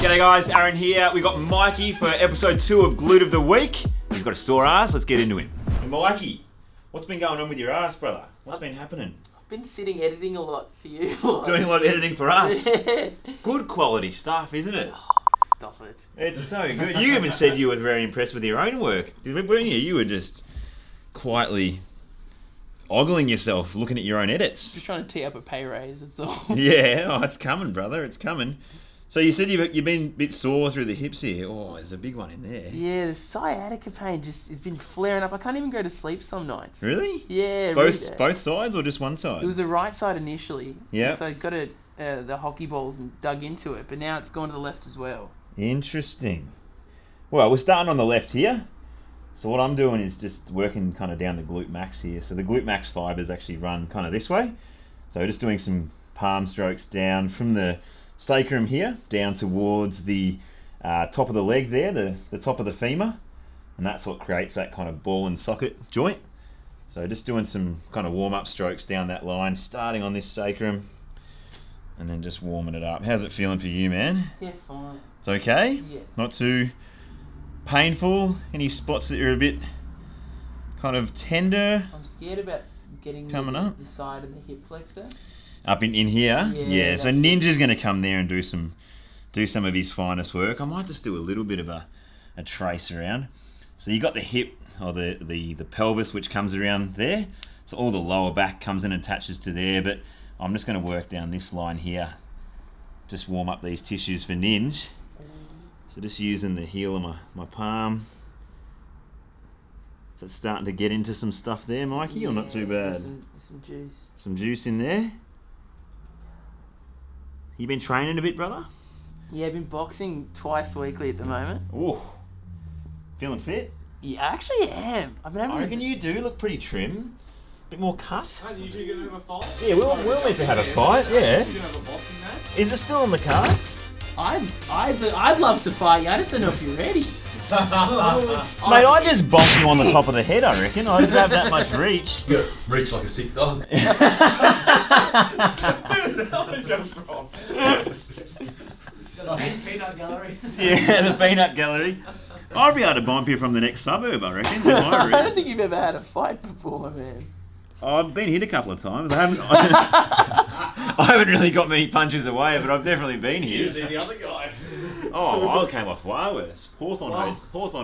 G'day guys, Aaron here. We got Mikey for episode 2 of GLUTE of the Week. He's got a sore ass, let's get into him. Hey, Mikey, what's been going on with your ass, brother? What's been happening? I've been sitting editing a lot for you. Doing a lot of editing for us. Good quality stuff, isn't it? Stop it. It's so good. You even said you were very impressed with your own work, weren't you? You were just quietly ogling yourself, looking at your own edits. Just trying to tee up a pay raise, that's all. Yeah, oh, it's coming, brother, it's coming. So you said you've been a bit sore through the hips here. Oh, there's a big one in there. Yeah, the sciatica pain just has been flaring up. I can't even go to sleep some nights. Really? Yeah. Both sides or just one side? It was the right side initially. Yeah. So I got the hockey balls and dug into it, but now it's gone to the left as well. Interesting. Well, we're starting on the left here. So what I'm doing is just working kind of down the glute max here. So the glute max fibers actually run kind of this way. So just doing some palm strokes down from the sacrum here, down towards the top of the leg there, the top of the femur. And that's what creates that kind of ball and socket joint. So just doing some kind of warm-up strokes down that line, starting on this sacrum, and then just warming it up. How's it feeling for you, man? Yeah, fine. It's okay? Yeah. Not too painful? Any spots that you're a bit kind of tender? I'm scared about getting coming up the side of the hip flexor. Up in here? Yeah, so Ninja's going to come there and do some of his finest work. I might just do a little bit of a trace around. So you got the hip, or the pelvis, which comes around there. So all the lower back comes in and attaches to there, but I'm just going to work down this line here. Just warm up these tissues for Ninja. So just using the heel of my palm. So it's starting to get into some stuff there, Mikey, Yeah, or not too bad? Some juice. Some juice in there. You been training a bit, brother? Yeah, I've been boxing twice weekly at the moment. Oh, feeling fit? Yeah, I actually am. I've been having I reckon you do look pretty trim. Bit more cut. Aren't you two going to have a fight? Yeah, we'll need to have a fight, yeah. You going to have a boxing match? Is it still on the cards? I'd love to fight you. I just don't know if you're ready. Mate, I'd just bonk you on the top of the head, I reckon. I don't have that much reach. You gotta reach like a sick dog. Where does that one come from? Peanut gallery. Yeah, the peanut gallery. I'd be able to bump you from the next suburb, I reckon. With my I don't reach. think you've ever had a fight before, man. I've been hit a couple of times. I haven't really got many punches away, but I've definitely been Usually hit. the other guy. Oh, I came off far worse. Hawthorne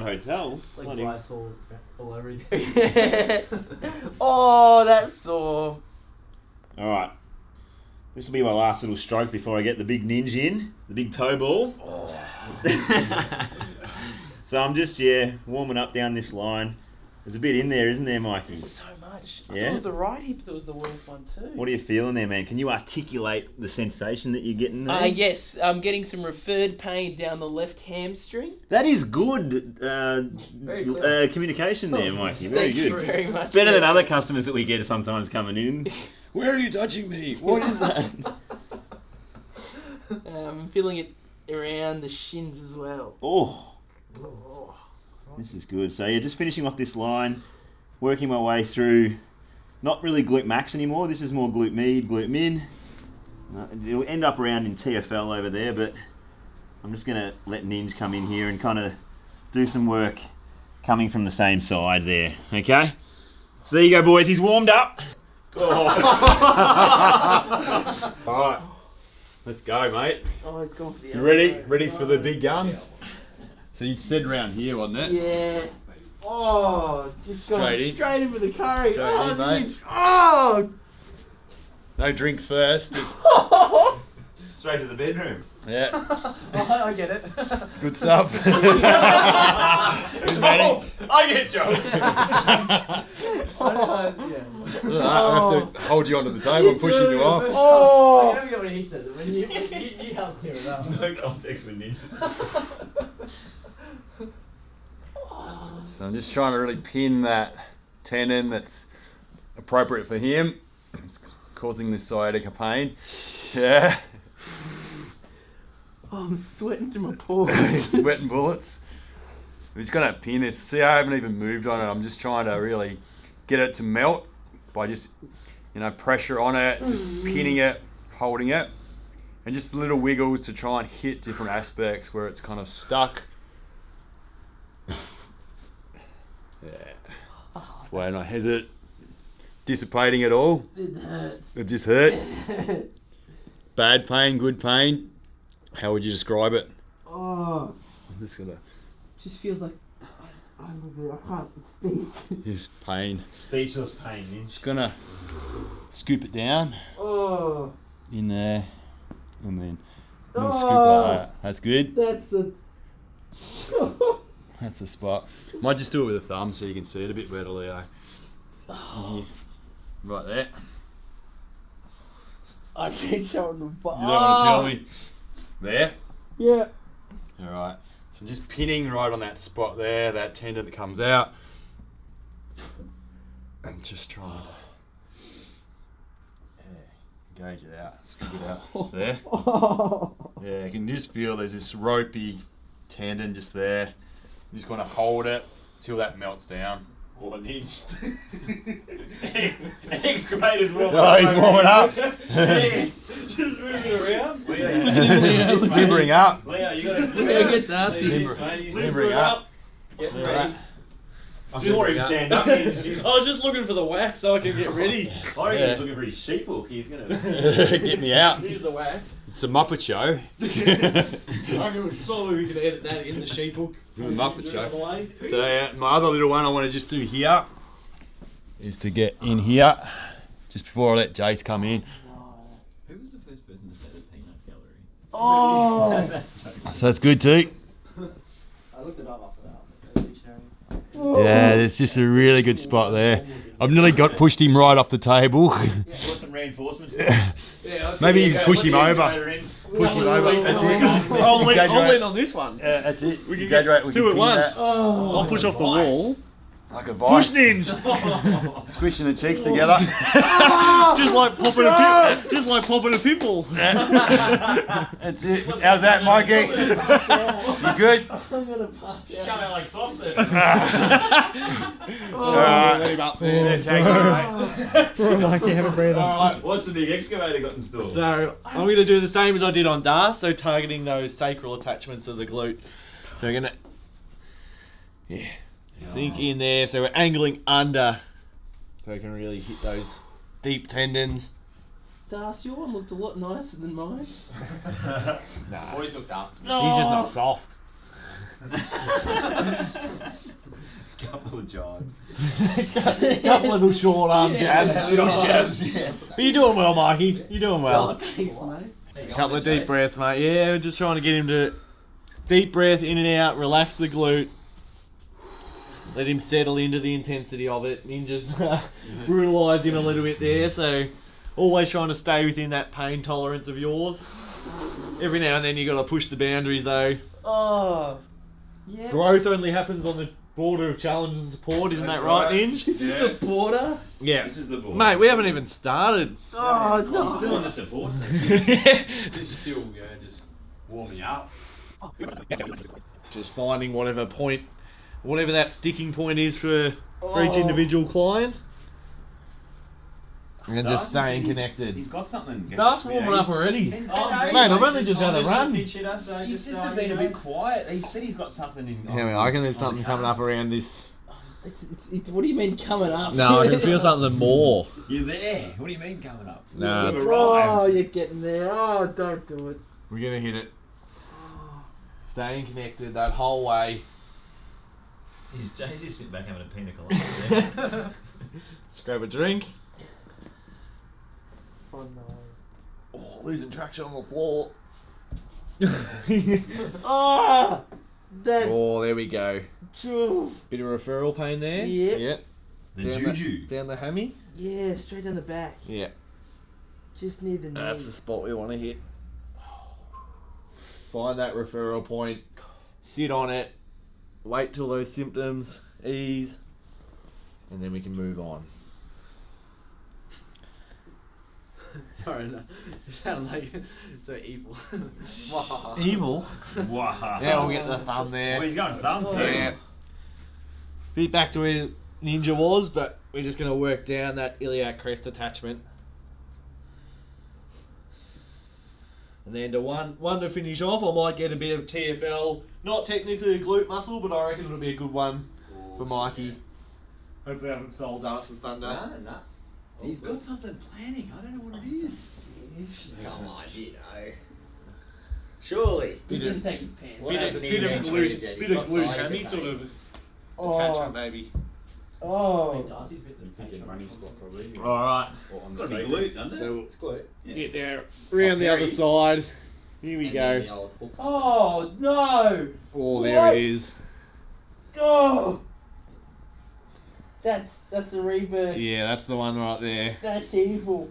Hotel. Like Bloody- glass all everything. Oh, that's sore. All right. This will be my last little stroke before I get the big Ninja in, the big toe ball. So I'm just, warming up down this line. There's a bit in there, isn't there, Mikey? So much. I Yeah? thought it was the right hip that was the worst one too. What are you feeling there, man? Can you articulate the sensation that you're getting there? Yes, I'm getting some referred pain down the left hamstring. That is good Very clever. communication there, Mikey. Very Thank good. you very much. Better than other customers that we get sometimes coming in. Where are you touching me? What is that? I'm feeling it around the shins as well. Oh. This is good. So just finishing off this line, working my way through, not really glute max anymore. This is more glute med, glute min. It'll end up around in TFL over there, but I'm just going to let Ninja come in here and kind of do some work coming from the same side there. Okay? So there you go, boys. He's warmed up. Alright. Let's go, mate. Oh, it's gone for the You other ready? side. Ready for the big guns? So you said round here, wasn't it? Yeah. Oh, just going Straight in. straight in for the curry. Straight Oh, in, mate. Ninja. Oh. No drinks first. Just, Straight to the bedroom. yeah. Oh, I get it. Good stuff. Oh, I get jokes. I have to hold you onto the table, pushing you off. Oh. I don't get what he said. When you help clear it up. No context with Ninjas. So I'm just trying to really pin that tendon that's appropriate for him. It's causing this sciatica pain. Yeah. Oh, I'm sweating through my pores. Sweating bullets. I'm just gonna pin this. See, I haven't even moved on it. I'm just trying to really get it to melt by just, pressure on it, just pinning it, holding it. And just little wiggles to try and hit different aspects where it's kind of stuck. Yeah. Why not? Is it dissipating at all? It hurts. It just hurts. It hurts. Bad pain, good pain. How would you describe it? Oh, I'm just gonna. just feels like I can't speak. His pain. Speechless pain, Ninja. Just gonna scoop it down Oh, in there, and then little scoop like that. That's good. that's the. That's the spot. Might just do it with a thumb so you can see it a bit better, Leo. So, in here. Right there. I can't show the. You don't want to tell me. There. Yeah. All right. So just pinning right on that spot there, that tendon that comes out, and just trying to engage it out, scoop it out. There. Yeah, you can just feel there's this ropey tendon just there. You just want to hold it till that melts down. Or Ninja. Excavator's warming Oh, he's warming up. Just moving around. Limbering up. Leo, you gotta get Darcy. Limbering up. Getting Right. ready. I saw him stand up. Ninja. I was just looking for the wax so I could get ready. I reckon Yeah. he's looking for his sheep hook. He's gonna. Get me out. Here's the wax. It's a Muppet show. I reckon so we can edit that in the sheep hook. Muppet Move it show. out of the way. So my other little one I want to just do here is to get in here just before I let Jace come in. Who was the first person to say the peanut gallery? Oh. That's so good. So that's good too. I looked it up after that. Yeah, it's just a really good spot there. I've nearly pushed him right off the table. Want some reinforcements? Maybe you push him over. Push him over. That's it. I'll lean Exaggerate. on this one. That's it. We can Exaggerate. We two can at pin once. that I'll push off the wall. like a Push vice. ninja. Squishing the cheeks together. just like popping a pimple. That's it. How's that, Mikey? You good? I'm gonna pass Come out. out like sausage. Alright. Let him up Yeah, there. tag you, mate. Mikey, have a breather. Alright, What's the big excavator got in store? so I'm going to do the same as I did on Dar, so targeting those sacral attachments of the glute. So we're going to sink in there, so we're angling under, so we can really hit those deep tendons. Darcy, your one looked a lot nicer than mine. Nah, Always looked after me. he's just not soft. Couple of jobs. Couple little short arm jabs. Yeah. But you're doing well, Mikey. You're doing well. Thanks, mate. Couple of deep breaths, mate. Yeah, we're just trying to get him to deep breath in and out, relax the glute. Let him settle into the intensity of it. Ninja's brutalised him a little bit there, so always trying to stay within that pain tolerance of yours. Every now and then you got to push the boundaries though. Oh. Yeah. Growth only happens on the border of challenge and support, isn't That's that right, right. Ninja? This is the border. Yeah. This is the board. Mate, we haven't even started. Oh, He's no. still in the support section. Just still, just warming up. Just finding whatever that sticking point is for each individual client. And just staying connected. He's got something. Starts warming up already. Oh, Mate, I've only just had a run. He's just been a bit quiet. He said he's got something in. Yeah, I reckon there's something coming up around this. It's, what do you mean coming up? No, I can feel something more. You're there. What do you mean coming up? No, You've Oh, arrived. you're getting there. Oh, don't do it. we're gonna hit it. Staying connected that whole way. He's just sitting back having a pina colada there. Just grab a drink. Oh, no. Oh, losing traction on the floor. Oh, that. Oh, there we go. True. Bit of referral pain there. Yep. Yep. The Down juju. down the hammy. Yeah, straight down the back. Yeah. Just near the knee. That's the spot we want to hit. Find that referral point. Sit on it. Wait till those symptoms ease. And then we can move on. Sorry, no. You sound like so evil. Evil? Wow. Yeah, we'll get the thumb there. Oh, he's going thumb too. Yeah. Bit back to where Ninja was, but we're just going to work down that iliac crest attachment. And then to one to finish off, I might get a bit of TFL. Not technically a glute muscle, but I reckon it'll be a good one for Mikey. Hopefully I haven't stole Darcy's thunder. No. He's got something planning. I don't know what it is. Come on, you know. Surely. He's going to take his pants. What hasn't he Bit of been glute, treated yet? He's bit of got glute side hammy of it, sort eh? of attachment maybe. Oh. Darcy's bit You think in running spot probably. Alright, Or on It's the got to be sacral. glute, doesn't it? so It's glute. get there, round the other side. Here we And then the go. old hook. Oh, no. Oh, there it is. Oh. That's a rebirth. Yeah, that's the one right there. That's evil.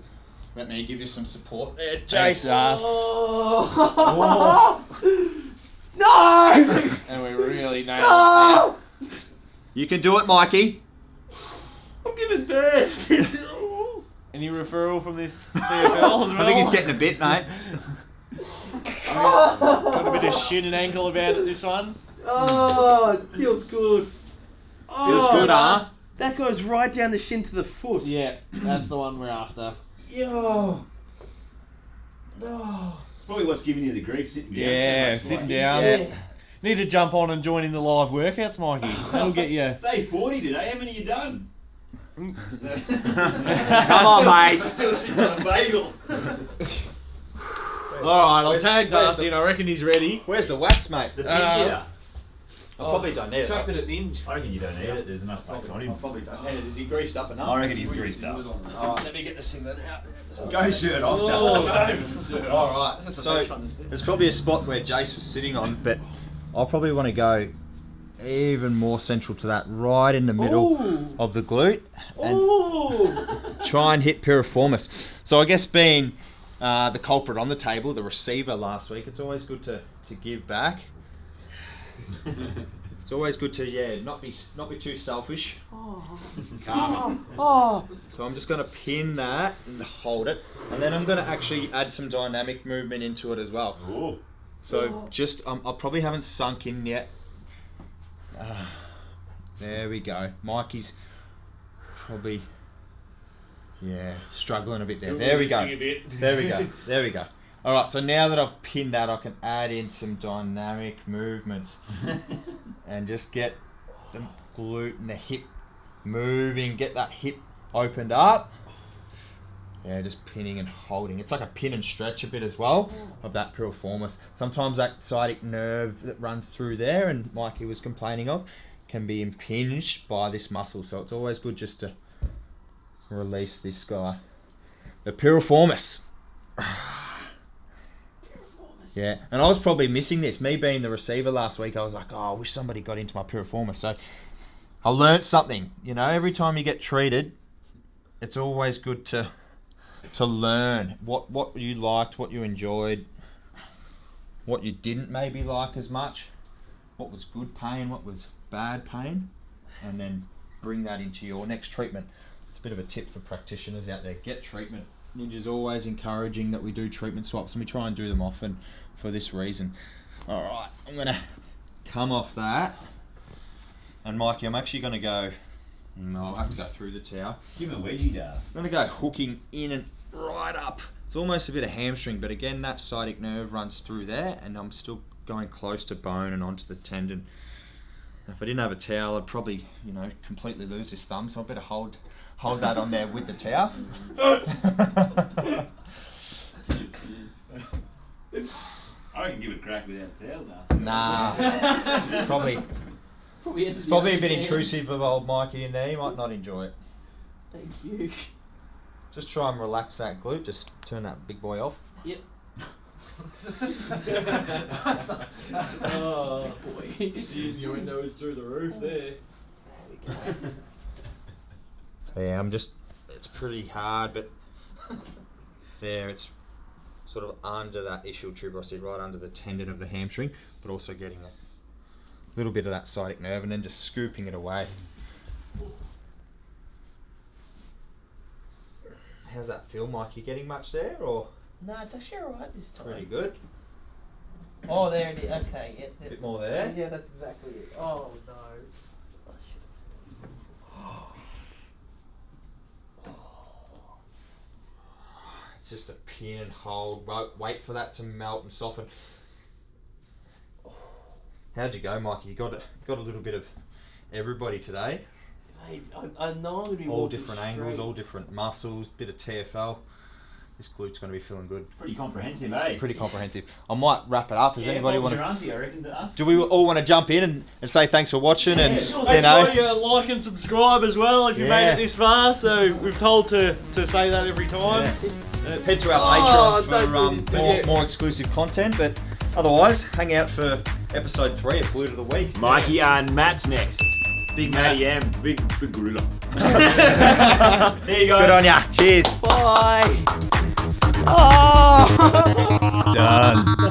Let me give you some support there, Thanks, Jason. Darcy. Oh. No. And we really nailed No. You can do it, Mikey. I'm giving birth. it. Any referral from this TFL as well? I think he's getting a bit, mate. Got a bit of shin and ankle about it, this one. Oh, it feels good. Oh, Feels good, huh? That goes right down the shin to the foot. Yeah, that's the one we're after. Yo. No. It's probably what's giving you the grief sitting down. Yeah, so much, sitting Mikey. down. Yeah. Need to jump on and join in the live workouts, Mikey. That'll get you. Day 40 today. How many you done? Come on, mate. Still sitting on a bagel. Alright, I'll Where's- tag where's Darcy and I reckon he's ready. Where's the wax, mate? The pinch hitter. I probably don't need it. Chucked it at Ninja. I reckon you don't need it. There's enough wax on I him. probably don't need it. Is he greased up enough? I reckon he's greased up. Alright, let me get this thing then out. Go shirt off, Oh. Dale. Alright, so there's probably a spot where Jace was sitting on, but I'll probably want to go even more central to that, right in the middle of the glute, and try and hit piriformis. So I guess being the culprit on the table, the receiver last week, it's always good to give back. It's always good to not be too selfish. Oh. So I'm just going to pin that and hold it, and then I'm going to actually add some dynamic movement into it as well. Ooh. So just I probably haven't sunk in yet. There we go. Mikey's probably struggling a bit there. There we go. There we go. There we go. All right. So now that I've pinned that, I can add in some dynamic movements and just get the glute and the hip moving. Get that hip opened up. Yeah, just pinning and holding. It's like a pin and stretch a bit as well of that piriformis. Sometimes that sciatic nerve that runs through there, and Mikey was complaining of, can be impinged by this muscle. So it's always good just to release this guy. The piriformis. Yeah, and I was probably missing this. Me being the receiver last week, I was like, oh, I wish somebody got into my piriformis. So I learnt something. You know, every time you get treated, it's always good to learn what you liked, what you enjoyed, what you didn't maybe like as much, what was good pain, what was bad pain, and then bring that into your next treatment. It's a bit of a tip for practitioners out there. Get treatment. Ninja's always encouraging that we do treatment swaps, and we try and do them often for this reason. All right, I'm going to come off that. And Mikey, I'm actually going to go... No, I'll have to go through the towel. Give him a wedgie, Dale. I'm going to go hooking in and right up. It's almost a bit of hamstring, but again, that sciatic nerve runs through there, and I'm still going close to bone and onto the tendon. If I didn't have a towel, I'd probably, completely lose this thumb, so I better hold that on there with the towel. I reckon give it a crack without a towel, Dale. Nah, it's probably a bit intrusive of old Mikey in there. He might not enjoy it. Thank you. Just try and relax that glute. Just turn that big boy off. Yep. Oh, Boy. your window is through the roof there. So yeah, it's pretty hard, but there, it's sort of under that ischial tuberosity, right under the tendon of the hamstring, but also getting a little bit of that sciatic nerve and then just scooping it away. How's that feel, Mike? You getting much there, or No, it's actually alright this time. pretty good? Oh, there it is. Okay, yeah. A bit more there. Yeah, that's exactly it. Oh, no. It's just a pin and hold. Wait for that to melt and soften. How'd you go, Mikey? You got a little bit of everybody today. Mate, I know I'm going to be All walking different straight. angles, all different muscles, bit of TFL. This glute's going to be feeling good. Pretty comprehensive, eh? Pretty comprehensive. I might wrap it up. Does anybody want to? I reckon, to us. Do we all want to jump in and say thanks for watching and sure. you Make know? sure you like and subscribe as well if you made Yeah. it this far. So we've told to say that every time. Head to our Patreon for more exclusive content. But otherwise, hang out for episode 3 of Glute of the Week. Mikey and Matt's next. Big Matty M, big gorilla. There you go. Good on ya. Cheers. Bye. Done.